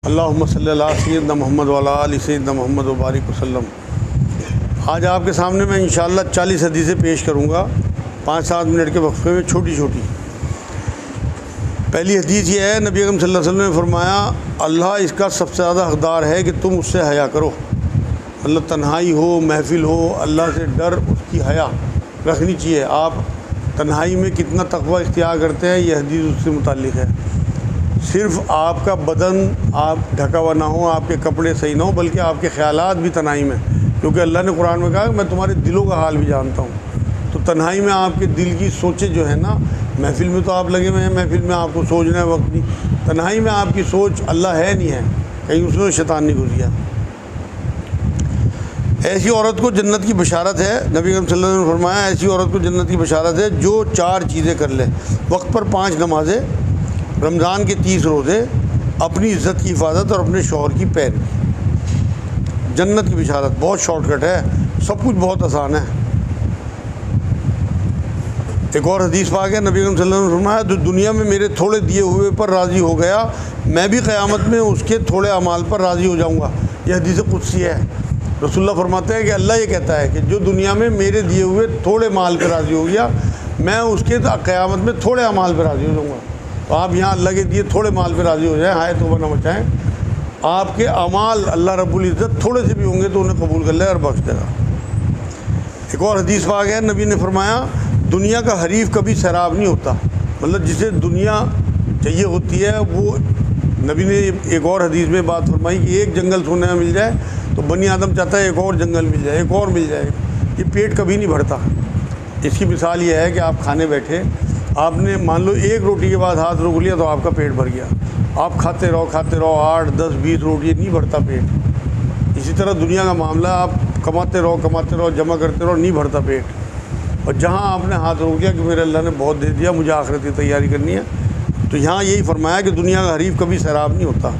اللہم صلی اللہ سیدنا محمد وعلی آل سیدنا محمد وبارک وسلم۔ آج آپ کے سامنے میں انشاءاللہ 40 حدیثیں پیش کروں گا 5-7 منٹ کے وقفے میں، چھوٹی چھوٹی۔ پہلی حدیث یہ ہے، نبی اکرم صلی اللہ علیہ وسلم نے فرمایا اللہ اس کا سب سے زیادہ حقدار ہے کہ تم اس سے حیا کرو۔ اللہ تنہائی ہو، محفل ہو، اللہ سے ڈر، اس کی حیا رکھنی چاہیے۔ آپ تنہائی میں کتنا تقوی اختیار کرتے ہیں، یہ حدیث اس سے متعلق ہے۔ صرف آپ کا بدن آپ ڈھکا ہوا نہ ہو، آپ کے کپڑے صحیح نہ ہو، بلکہ آپ کے خیالات بھی تنہائی میں، کیونکہ اللہ نے قرآن میں کہا کہ میں تمہارے دلوں کا حال بھی جانتا ہوں۔ تو تنہائی میں آپ کے دل کی سوچیں جو ہے نا، محفل میں تو آپ لگے ہوئے ہیں، محفل میں آپ کو سوچنا ہے وقت نہیں، تنہائی میں آپ کی سوچ اللہ ہے نہیں ہے، کہیں اس میں شیطان نہیں گھس گیا۔ ایسی عورت کو جنت کی بشارت ہے، نبی اکرم صلی اللہ علیہ وسلم نے فرمایا ایسی عورت کو جنت کی بشارت ہے جو 4 چیزیں کر لے، وقت پر 5 نمازیں، رمضان کے 30 روزے، اپنی عزت کی حفاظت اور اپنے شوہر کی پیروی۔ جنت کی بشارت بہت شارٹ کٹ ہے، سب کچھ بہت آسان ہے۔ ایک اور حدیث پاک ہے، نبی اکرم صلی اللہ علیہ وسلم نے فرمایا جو دنیا میں میرے تھوڑے دیے ہوئے پر راضی ہو گیا، میں بھی قیامت میں اس کے تھوڑے اعمال پر راضی ہو جاؤں گا۔ یہ حدیث قدسی ہے۔ رسول اللہ فرماتے ہیں کہ اللہ یہ کہتا ہے کہ جو دنیا میں میرے دیے ہوئے تھوڑے مال پہ راضی ہو گیا، میں اس کے قیامت میں تھوڑے اعمال پہ راضی ہو جاؤں گا۔ تو آپ یہاں اللہ کے دیے تھوڑے مال پہ راضی ہو جائیں، ہائے توبہ نہ مچائیں۔ آپ کے اعمال اللہ رب العزت تھوڑے سے بھی ہوں گے تو انہیں قبول کر لے اور بخش دے گا۔ ایک اور حدیث پاک ہے، نبی نے فرمایا دنیا کا حریف کبھی سیراب نہیں ہوتا، مطلب جسے دنیا چاہیے ہوتی ہے وہ، نبی نے ایک اور حدیث میں بات فرمائی کہ ایک جنگل سونے میں مل جائے تو بنی آدم چاہتا ہے ایک اور جنگل مل جائے، ایک اور مل جائے، یہ پیٹ کبھی نہیں بھرتا۔ اس کی مثال یہ ہے کہ آپ کھانے بیٹھے، آپ نے مان لو 1 روٹی کے بعد ہاتھ روک لیا تو آپ کا پیٹ بھر گیا، آپ کھاتے رہو 8 10 20 روٹی، نہیں بھرتا پیٹ۔ اسی طرح دنیا کا معاملہ، آپ کماتے رہو جمع کرتے رہو، نہیں بھرتا پیٹ۔ اور جہاں آپ نے ہاتھ روک لیا کہ میرے اللہ نے بہت دے دیا، مجھے آخرت کی تیاری کرنی ہے، تو یہاں یہی فرمایا کہ دنیا کا حریف کبھی سیراب نہیں ہوتا۔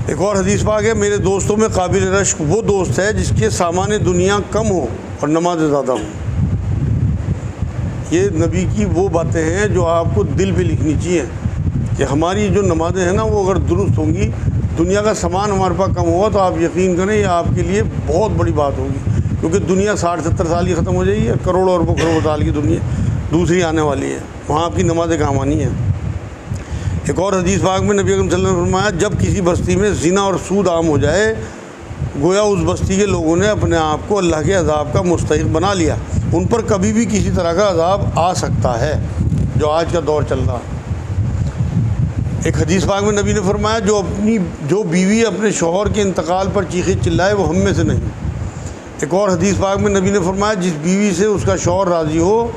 ایک اور حدیث پاک ہے، میرے دوستوں میں قابل رشک وہ دوست ہے جس کے سامان دنیا کم ہو اور نمازیں زیادہ ہوں۔ یہ نبی کی وہ باتیں ہیں جو آپ کو دل پہ لکھنی چاہیے کہ ہماری جو نمازیں ہیں نا وہ اگر درست ہوں گی، دنیا کا سامان ہمارے پاس کم ہوگا تو آپ یقین کریں یہ آپ کے لیے بہت بڑی بات ہوگی، کیونکہ دنیا 60-70 سال کی ختم ہو جائے گی، کروڑوں اربوں کروڑوں سال کی دنیا دوسری آنے والی ہے، وہاں آپ کی نمازیں کام آنی ہیں۔ ایک اور حدیث پاک میں نبی اکرم صلی اللہ علیہ وسلم نے فرمایا جب کسی بستی میں زنا اور سود عام ہو جائے، گویا اس بستی کے لوگوں نے اپنے آپ کو اللہ کے عذاب کا مستحق بنا لیا، ان پر کبھی بھی کسی طرح کا عذاب آ سکتا ہے، جو آج کا دور چل رہا۔ ایک حدیث پاک میں نبی نے فرمایا جو بیوی اپنے شوہر کے انتقال پر چیخے چلائے وہ ہم میں سے نہیں۔ ایک اور حدیث پاک میں نبی نے فرمایا جس بیوی سے اس کا شوہر راضی ہو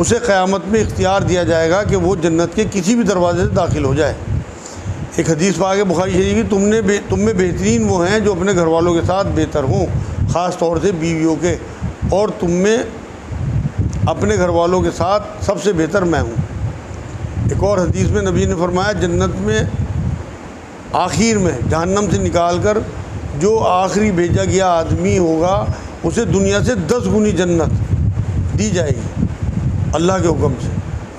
اسے قیامت میں اختیار دیا جائے گا کہ وہ جنت کے کسی بھی دروازے سے داخل ہو جائے۔ ایک حدیث پاک ہے بخاری شریف کی، تم میں بہترین وہ ہیں جو اپنے گھر والوں کے ساتھ بہتر ہوں، خاص طور سے بیویوں کے، اور تم میں اپنے گھر والوں کے ساتھ سب سے بہتر میں ہوں۔ ایک اور حدیث میں نبی نے فرمایا جنت میں آخر میں جہنم سے نکال کر جو آخری بھیجا گیا آدمی ہوگا اسے دنیا سے 10 گنی جنت دی جائے گی اللہ کے حکم سے۔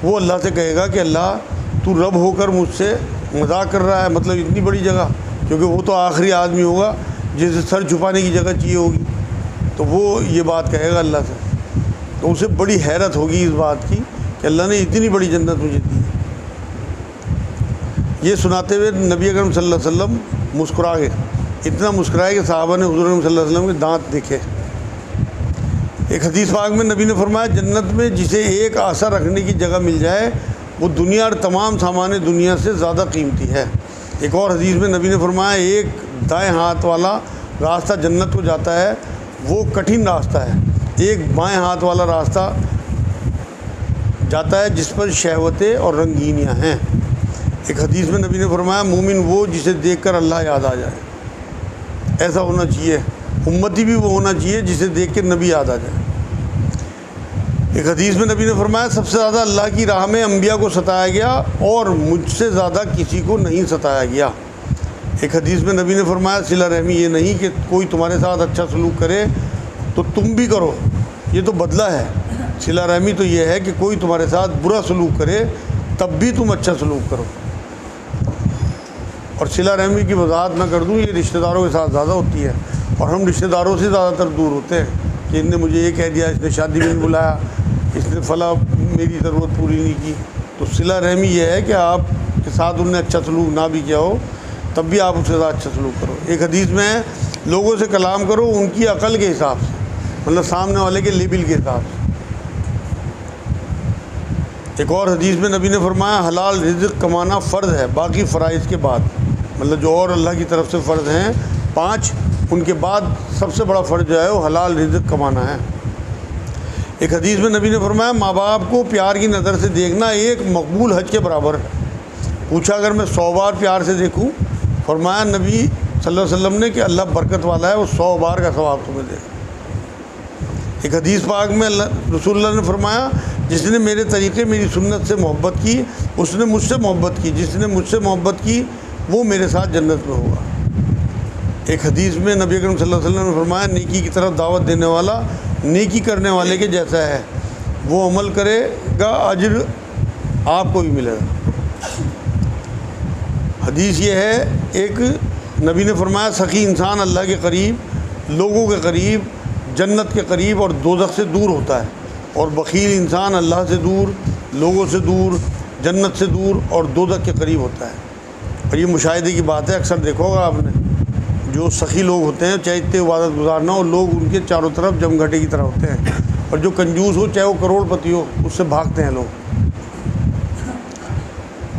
وہ اللہ سے کہے گا کہ اللہ تو رب ہو کر مجھ سے مذاق کر رہا ہے، مطلب اتنی بڑی جگہ، کیونکہ وہ تو آخری آدمی ہوگا جسے سر چھپانے کی جگہ چاہیے ہوگی، تو وہ یہ بات کہے گا اللہ سے، تو اسے بڑی حیرت ہوگی اس بات کی کہ اللہ نے اتنی بڑی جنت مجھے دی۔ یہ سناتے ہوئے نبی اکرم صلی اللہ علیہ وسلم مسکرا گئے، اتنا مسکرائے کہ صحابہ نے حضور صلی اللہ علیہ وسلم کے دانت دیکھے۔ ایک حدیث پاک میں نبی نے فرمایا جنت میں جسے ایک آسا رکھنے کی جگہ مل جائے وہ دنیا اور تمام سامان دنیا سے زیادہ قیمتی ہے۔ ایک اور حدیث میں نبی نے فرمایا ایک دائیں ہاتھ والا راستہ جنت کو جاتا ہے وہ کٹھن راستہ ہے، ایک بائیں ہاتھ والا راستہ جاتا ہے جس پر شہوتیں اور رنگینیاں ہیں۔ ایک حدیث میں نبی نے فرمایا مومن وہ جسے دیکھ کر اللہ یاد آ جائے، ایسا ہونا چاہیے۔ امتی بھی وہ ہونا چاہیے جسے دیکھ کے نبی یاد آ جائے۔ ایک حدیث میں نبی نے فرمایا سب سے زیادہ اللہ کی راہ میں انبیاء کو ستایا گیا اور مجھ سے زیادہ کسی کو نہیں ستایا گیا۔ ایک حدیث میں نبی نے فرمایا صلہ رحمی یہ نہیں کہ کوئی تمہارے ساتھ اچھا سلوک کرے تو تم بھی کرو، یہ تو بدلہ ہے۔ صلہ رحمی تو یہ ہے کہ کوئی تمہارے ساتھ برا سلوک کرے تب بھی تم اچھا سلوک کرو۔ اور صلہ رحمی کی وضاحت میں کر دوں، یہ رشتہ داروں کے ساتھ زیادہ ہوتی ہے، اور ہم رشتہ داروں سے زیادہ تر دور ہوتے ہیں کہ ان نے مجھے یہ کہہ دیا، اس نے شادی میں نہیں بلایا، اس نے فلاں میری ضرورت پوری نہیں کی۔ تو صلہ رحمی یہ ہے کہ آپ کے ساتھ انہوں نے اچھا سلوک نہ بھی کیا ہو تب بھی آپ اس کے ساتھ اچھا سلوک کرو۔ ایک حدیث میں ہے لوگوں سے کلام کرو ان کی عقل کے حساب سے، مطلب سامنے والے کے لیبل کے حساب سے۔ ایک اور حدیث میں نبی نے فرمایا حلال رزق کمانا فرض ہے باقی فرائض کے بعد، مطلب جو اور اللہ کی طرف سے فرض ہیں 5، ان کے بعد سب سے بڑا فرض جو ہے وہ حلال رزق کمانا ہے۔ ایک حدیث میں نبی نے فرمایا ماں باپ کو پیار کی نظر سے دیکھنا ایک مقبول حج کے برابر ہے۔ پوچھا اگر میں 100 بار پیار سے دیکھوں؟ فرمایا نبی صلی اللہ علیہ وسلم نے کہ اللہ برکت والا ہے، وہ 100 بار کا ثواب تمہیں دے گا۔ ایک حدیث پاک میں رسول اللہ نے فرمایا جس نے میرے طریقے میری سنت سے محبت کی اس نے مجھ سے محبت کی، جس نے مجھ سے محبت کی وہ میرے ساتھ جنت میں ہوگا۔ ایک حدیث میں نبی اکرم صلی اللہ علیہ وسلم نے فرمایا نیکی کی طرف دعوت دینے والا نیکی کرنے والے کے جیسا ہے، وہ عمل کرے گا اجر آپ کو بھی ملے گا۔ حدیث یہ ہے ایک نبی نے فرمایا سخی انسان اللہ کے قریب، لوگوں کے قریب، جنت کے قریب اور دوزخ سے دور ہوتا ہے، اور بخیل انسان اللہ سے دور، لوگوں سے دور، جنت سے دور اور دوزخ کے قریب ہوتا ہے۔ اور یہ مشاہدے کی بات ہے، اکثر دیکھو ہوگا آپ نے جو سخی لوگ ہوتے ہیں چاہے اتنے عبادت گزار نہ ہو، لوگ ان کے چاروں طرف جم گھٹے کی طرح ہوتے ہیں، اور جو کنجوس ہو چاہے وہ کروڑ پتی ہو اس سے بھاگتے ہیں لوگ۔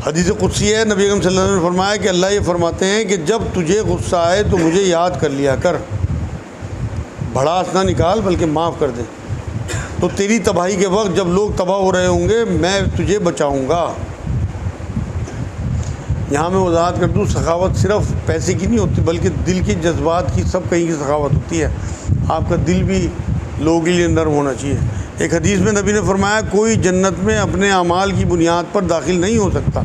حدیث قدسی ہے نبی اکرم صلی اللہ علیہ وسلم نے فرمایا کہ اللہ یہ فرماتے ہیں کہ جب تجھے غصہ آئے تو مجھے یاد کر لیا کر، بھڑاس نہ نکال بلکہ معاف کر دے، تو تیری تباہی کے وقت جب لوگ تباہ ہو رہے ہوں گے میں تجھے بچاؤں گا۔ یہاں میں وضاحت کر دوں سخاوت صرف پیسے کی نہیں ہوتی بلکہ دل کی جذبات کی سب کہیں کی سخاوت ہوتی ہے، آپ کا دل بھی لوگوں کے لیے نرم ہونا چاہیے۔ ایک حدیث میں نبی نے فرمایا کوئی جنت میں اپنے اعمال کی بنیاد پر داخل نہیں ہو سکتا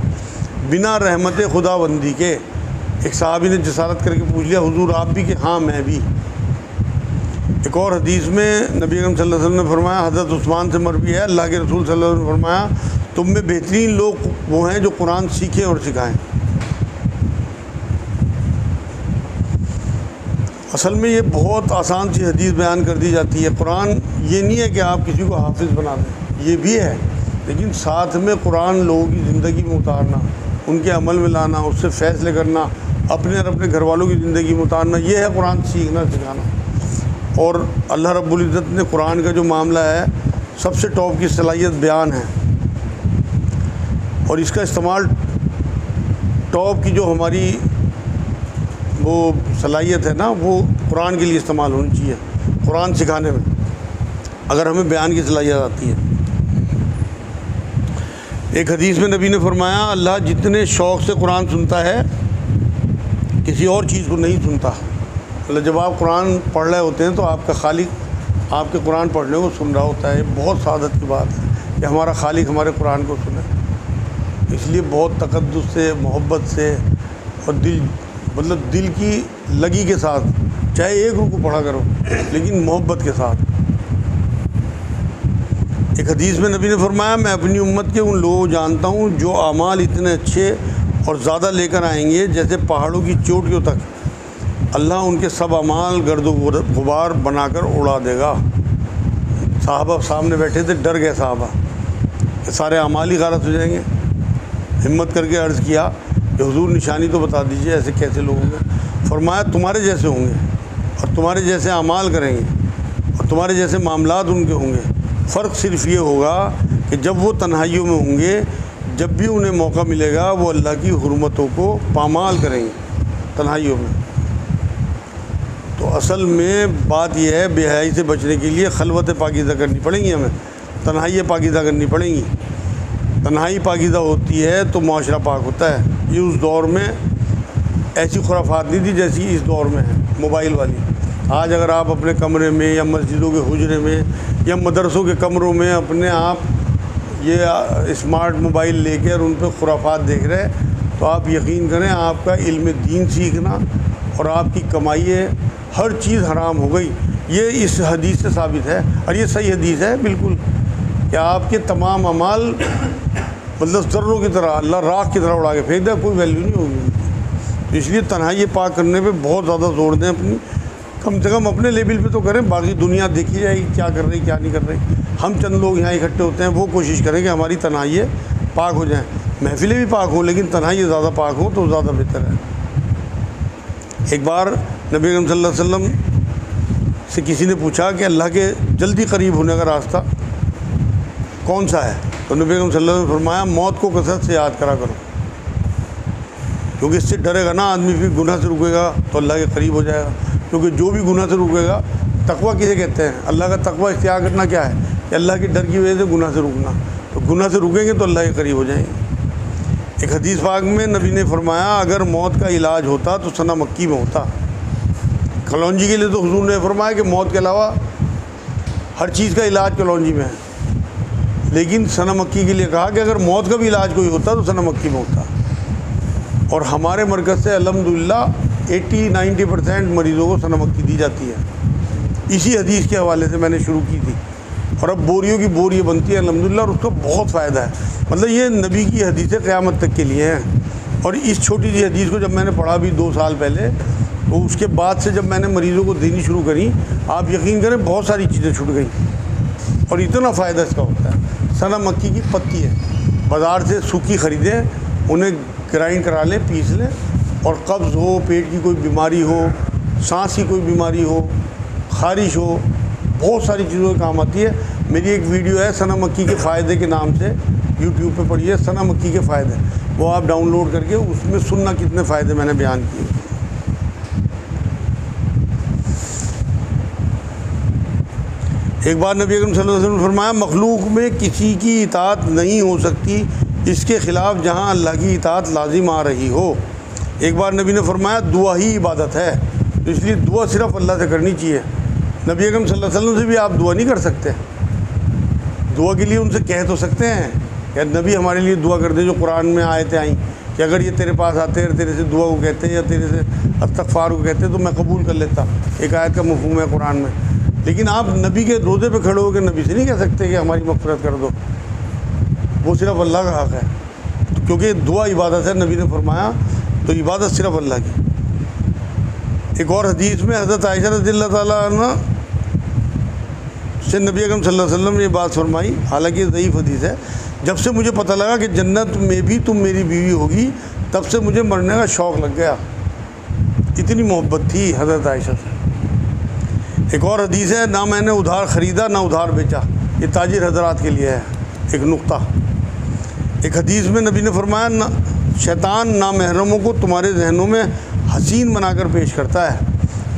بنا رحمت خدا بندی کے۔ ایک صحابی نے جسارت کر کے پوچھ لیا حضور آپ بھی؟ کہ ہاں میں بھی۔ ایک اور حدیث میں نبی اکرم صلی اللہ علیہ وسلم نے فرمایا حضرت عثمان سے مروی ہے اللہ کے رسول صلی اللہ علیہ وسلم نے فرمایا تم میں بہترین لوگ وہ ہیں جو قرآن سیکھیں اور سکھائیں۔ اصل میں یہ بہت آسان سی حدیث بیان کر دی جاتی ہے۔ قرآن یہ نہیں ہے کہ آپ کسی کو حافظ بنا دیں، یہ بھی ہے، لیکن ساتھ میں قرآن لوگوں کی زندگی میں اتارنا، ان کے عمل میں لانا، اس سے فیصلے کرنا، اپنے اور اپنے گھر والوں کی زندگی میں اتارنا، یہ ہے قرآن سیکھنا سکھانا۔ اور اللہ رب العزت نے قرآن کا جو معاملہ ہے سب سے ٹاپ کی صلاحیت بیان ہے، اور اس کا استعمال ٹاپ کی جو ہماری وہ صلاحیت ہے نا وہ قرآن کے لیے استعمال ہونی چاہیے، قرآن سکھانے میں اگر ہمیں بیان کی صلاحیت آتی ہے۔ ایک حدیث میں نبی نے فرمایا اللہ جتنے شوق سے قرآن سنتا ہے کسی اور چیز کو نہیں سنتا۔ مطلب جب آپ قرآن پڑھ رہے ہوتے ہیں تو آپ کا خالق آپ کے قرآن پڑھنے کو سن رہا ہوتا ہے۔ بہت سعادت کی بات ہے کہ ہمارا خالق ہمارے قرآن کو سنے، اس لیے بہت تقدس سے، محبت سے اور دل کی لگی کے ساتھ، چاہے ایک رکوع پڑھا کرو لیکن محبت کے ساتھ۔ ایک حدیث میں نبی نے فرمایا میں اپنی امت کے ان لوگوں جانتا ہوں جو اعمال اتنے اچھے اور زیادہ لے کر آئیں گے جیسے پہاڑوں کی چوٹیوں تک اللہ ان کے سب اعمال گرد و غبار بنا کر اڑا دے گا۔ صحابہ سامنے بیٹھے تھے، ڈر گئے صحابہ کہ سارے اعمال ہی غلط ہو جائیں گے۔ ہمت کر کے عرض کیا کہ حضور نشانی تو بتا دیجئے ایسے کیسے لوگ ہوں گے؟ فرمایا تمہارے جیسے ہوں گے اور تمہارے جیسے اعمال کریں گے اور تمہارے جیسے معاملات ان کے ہوں گے، فرق صرف یہ ہوگا کہ جب وہ تنہائیوں میں ہوں گے، جب بھی انہیں موقع ملے گا وہ اللہ کی حرمتوں کو پامال کریں گے تنہائیوں میں۔ تو اصل میں بات یہ ہے بے حیائی سے بچنے کے لیے خلوت پاکیزہ کرنی پڑیں گی، ہمیں تنہائی پاکیزہ کرنی پڑیں گی۔ تنہائی پاکیزہ ہوتی ہے تو معاشرہ پاک ہوتا ہے۔ یہ اس دور میں ایسی خرافات نہیں تھی جیسی اس دور میں ہے موبائل والی۔ آج اگر آپ اپنے کمرے میں یا مسجدوں کے حجرے میں یا مدرسوں کے کمروں میں اپنے آپ یہ اسمارٹ موبائل لے کے اور ان پہ خرافات دیکھ رہے تو آپ یقین کریں آپ کا علم دین سیکھنا اور آپ کی کمائی ہر چیز حرام ہو گئی۔ یہ اس حدیث سے ثابت ہے، اور یہ صحیح حدیث ہے بالکل، کہ آپ کے تمام اعمال مطلب ذروں کی طرح اللہ راکھ کی طرح اڑا کے پھینک دے، کوئی ویلیو نہیں ہوگی۔ تو اس لیے تنہائی پاک کرنے پہ بہت زیادہ زور دیں، اپنی کم سے کم اپنے لیول پہ تو کریں، باقی دنیا دیکھی جائے گی کیا کر رہی کیا نہیں کر رہی۔ ہم چند لوگ یہاں اکٹھے ہوتے ہیں، وہ کوشش کریں کہ ہماری تنہائی پاک ہو جائیں، محفلیں بھی پاک ہوں لیکن تنہائی زیادہ پاک ہوں تو زیادہ بہتر ہے۔ ایک بار نبی اکرم صلی اللہ علیہ وسلم سے کسی نے پوچھا کہ اللہ کے جلدی قریب ہونے کا راستہ کون سا ہے؟ تو نبی اکرم صلی اللہ علیہ وسلم نے فرمایا موت کو کثرت سے یاد کرا کرو، کیونکہ اس سے ڈرے گا نا آدمی، پھر گناہ سے رکے گا تو اللہ کے قریب ہو جائے گا، کیونکہ جو بھی گناہ سے رکے گا، تقویٰ کسے کہتے ہیں؟ اللہ کا تقویٰ اختیار کرنا کیا ہے کہ اللہ کے ڈر کی وجہ سے گناہ سے رکنا، تو گناہ سے رکیں گے تو اللہ کے قریب ہو جائیں گے۔ ایک حدیث پاک میں نبی نے فرمایا اگر موت کا علاج ہوتا تو سنہ مکی میں ہوتا۔ کلونجی کے لیے تو حضور نے فرمایا کہ موت کے علاوہ ہر چیز کا علاج کلونجی میں ہے، لیکن سنہ مکی کے لیے کہا کہ اگر موت کا بھی علاج کوئی ہوتا تو سنہ مکی میں ہوتا۔ اور ہمارے مرکز سے الحمدللہ 80-90% مریضوں کو سنہ مکی دی جاتی ہے، اسی حدیث کے حوالے سے میں نے شروع کی تھی، اور اب بوریوں کی بوری بنتی ہے الحمدللہ، اور اس کا بہت فائدہ ہے۔ مطلب یہ نبی کی حدیثیں قیامت تک کے لیے ہیں، اور اس چھوٹی سی حدیث کو جب میں نے پڑھا بھی 2 سال پہلے، تو اس کے بعد سے جب میں نے مریضوں کو دینی شروع کری، آپ یقین کریں بہت ساری چیزیں چھوٹ گئیں، اور اتنا فائدہ اس کا ہوتا ہے۔ سنہ مکی کی پتی ہے، بازار سے سوکھی خریدیں، انہیں گرائنڈ کرا لیں، پیس لیں، اور قبض ہو، پیٹ کی کوئی بیماری ہو، سانس کی کوئی بیماری ہو، خارش ہو، بہت ساری چیزوں کے کام آتی ہے۔ میری ایک ویڈیو ہے سنہ مکی کے فائدے کے نام سے، یوٹیوب پہ پڑھیے سنہ مکی کے فائدے، وہ آپ ڈاؤن لوڈ کر کے اس میں سننا کتنے فائدے میں نے بیان کیے۔ ایک بار نبی اکرم صلی اللہ علیہ وسلم نے فرمایا مخلوق میں کسی کی اطاعت نہیں ہو سکتی اس کے خلاف جہاں اللہ کی اطاعت لازم آ رہی ہو۔ ایک بار نبی نے فرمایا دعا ہی عبادت ہے، تو اس لیے دعا صرف اللہ سے کرنی چاہیے۔ نبی اکرم صلی اللہ علیہ وسلم سے بھی آپ دعا نہیں کر سکتے، دعا کے لیے ان سے کہہ تو سکتے ہیں کہ نبی ہمارے لیے دعا کر دے، جو قرآن میں آیتیں آئیں کہ اگر یہ تیرے پاس آتے ہیں تیرے سے دعا کو کہتے ہیں یا تیرے سے استغفار کو کہتے ہیں تو میں قبول کر لیتا، ایک آیت کا مفہوم ہے قرآن میں۔ لیکن آپ نبی کے روزے پہ کھڑے ہو کے نبی سے نہیں کہہ سکتے کہ ہماری مغفرت کر دو، وہ صرف اللہ کا حق ہے، کیونکہ دعا عبادت ہے نبی نے فرمایا، تو عبادت صرف اللہ کی۔ ایک اور حدیث میں حضرت عائشہ رضی اللہ تعالیٰ عنہ سے نبی اکرم صلی اللہ علیہ وسلم نے یہ بات فرمائی، حالانکہ یہ ضعیف حدیث ہے، جب سے مجھے پتہ لگا کہ جنت میں بھی تم میری بیوی ہوگی تب سے مجھے مرنے کا شوق لگ گیا، اتنی محبت تھی حضرت عائشہ سے۔ ایک اور حدیث ہے نہ میں نے ادھار خریدا نہ ادھار بیچا، یہ تاجر حضرات کے لیے ہے ایک نقطہ۔ ایک حدیث میں نبی نے فرمایا شیطان نامحرموں کو تمہارے ذہنوں میں حسین بنا کر پیش کرتا ہے،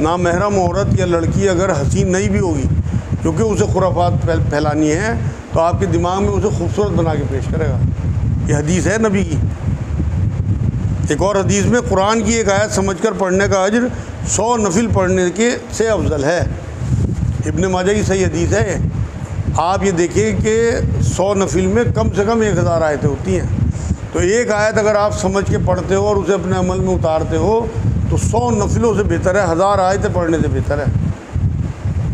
نامحرم عورت یا لڑکی اگر حسین نہیں بھی ہوگی کیونکہ اسے خرافات پھیلانی ہے تو آپ کے دماغ میں اسے خوبصورت بنا کے پیش کرے گا، یہ حدیث ہے نبی کی۔ ایک اور حدیث میں قرآن کی ایک آیت سمجھ کر پڑھنے کا اجر 100 نفل پڑھنے کے سے افضل ہے، ابن ماجہ کی صحیح حدیث ہے۔ آپ یہ دیکھیں کہ 100 نفل میں کم سے کم 1000 آیتیں ہوتی ہیں، تو ایک آیت اگر آپ سمجھ کے پڑھتے ہو اور اسے اپنے عمل میں اتارتے ہو تو 100 نفلوں سے بہتر ہے، 1000 آیتیں پڑھنے سے بہتر ہے۔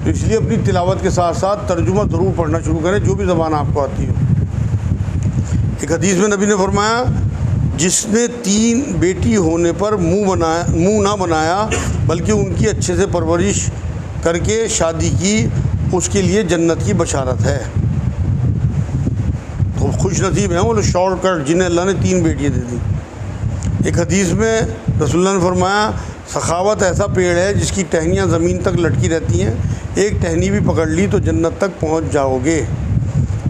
تو اس لیے اپنی تلاوت کے ساتھ ساتھ ترجمہ ضرور پڑھنا شروع کریں، جو بھی زبان آپ کو آتی ہو۔ ایک حدیث میں نبی نے فرمایا جس نے 3 بیٹی ہونے پر منہ نہ بنایا بلکہ ان کی اچھے سے پرورش کر کے شادی کی، اس کے لیے جنت کی بشارت ہے۔ تو خوش نصیب ہیں وہ لوگ شارٹ کٹ جنہیں اللہ نے 3 بیٹیاں دے دی۔ ایک حدیث میں رسول اللہ نے فرمایا سخاوت ایسا پیڑ ہے جس کی ٹہنیاں زمین تک لٹکی رہتی ہیں، ایک ٹہنی بھی پکڑ لی تو جنت تک پہنچ جاؤ گے۔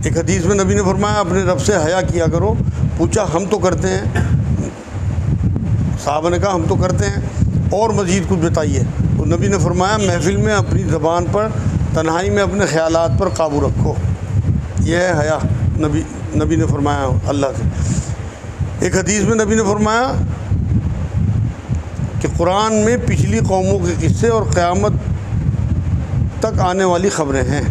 ایک حدیث میں نبی نے فرمایا اپنے رب سے حیا کیا کرو۔ پوچھا ہم تو کرتے ہیں، صحابہ نے کہا ہم تو کرتے ہیں، اور مزید کچھ بتائیے۔ تو نبی نے فرمایا محفل میں اپنی زبان پر، تنہائی میں اپنے خیالات پر قابو رکھو، یہ ہے حیا، نبی نے فرمایا اللہ سے۔ ایک حدیث میں نبی نے فرمایا کہ قرآن میں پچھلی قوموں کے قصے اور قیامت تک آنے والی خبریں ہیں۔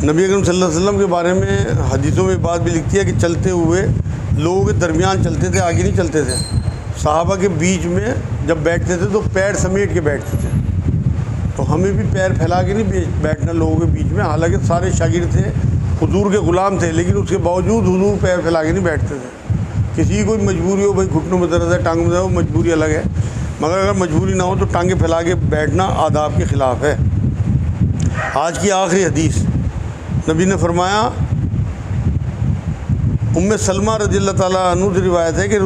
نبی اکرم صلی اللہ علیہ وسلم کے بارے میں حدیثوں میں بات بھی لکھتی ہے کہ چلتے ہوئے لوگوں کے درمیان چلتے تھے، آگے نہیں چلتے تھے، صحابہ کے بیچ میں جب بیٹھتے تھے تو پیر سمیٹ کے بیٹھتے تھے، تو ہمیں بھی پیر پھیلا کے نہیں بیٹھنا لوگوں کے بیچ میں، حالانکہ سارے شاگرد تھے، حضور کے غلام تھے، لیکن اس کے باوجود حضور پیر پھیلا کے نہیں بیٹھتے تھے، کسی کی کوئی مجبوری ہو، بھائی گھٹنوں میں درد ہے، ٹانگوں میں درد ہے، وہ مجبوری الگ ہے، مگر اگر مجبوری نہ ہو تو ٹانگیں پھیلا کے بیٹھنا آداب کے خلاف ہے۔ آج کی آخری حدیث، نبی نے فرمایا، ام سلمہ رضی اللہ تعالیٰ عنہ سے روایت ہے کہ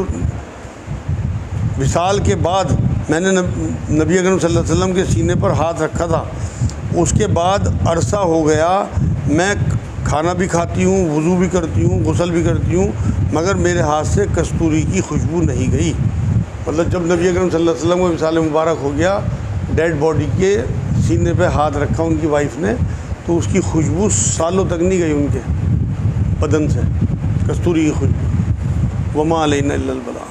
وصال کے بعد میں نے نبی اکرم صلی اللہ علیہ وسلم کے سینے پر ہاتھ رکھا تھا، اس کے بعد عرصہ ہو گیا، میں کھانا بھی کھاتی ہوں، وضو بھی کرتی ہوں، غسل بھی کرتی ہوں، مگر میرے ہاتھ سے کستوری کی خوشبو نہیں گئی۔ مطلب جب نبی اکرم صلی اللہ علیہ وسلم کو وصال مبارک ہو گیا، ڈیڈ باڈی کے سینے پہ ہاتھ رکھا ان کی وائف نے، تو اس کی خوشبو سالوں تک نہیں گئی ان کے بدن سے، کستوری کی خوشبو۔ وما علینا الا البلاغ۔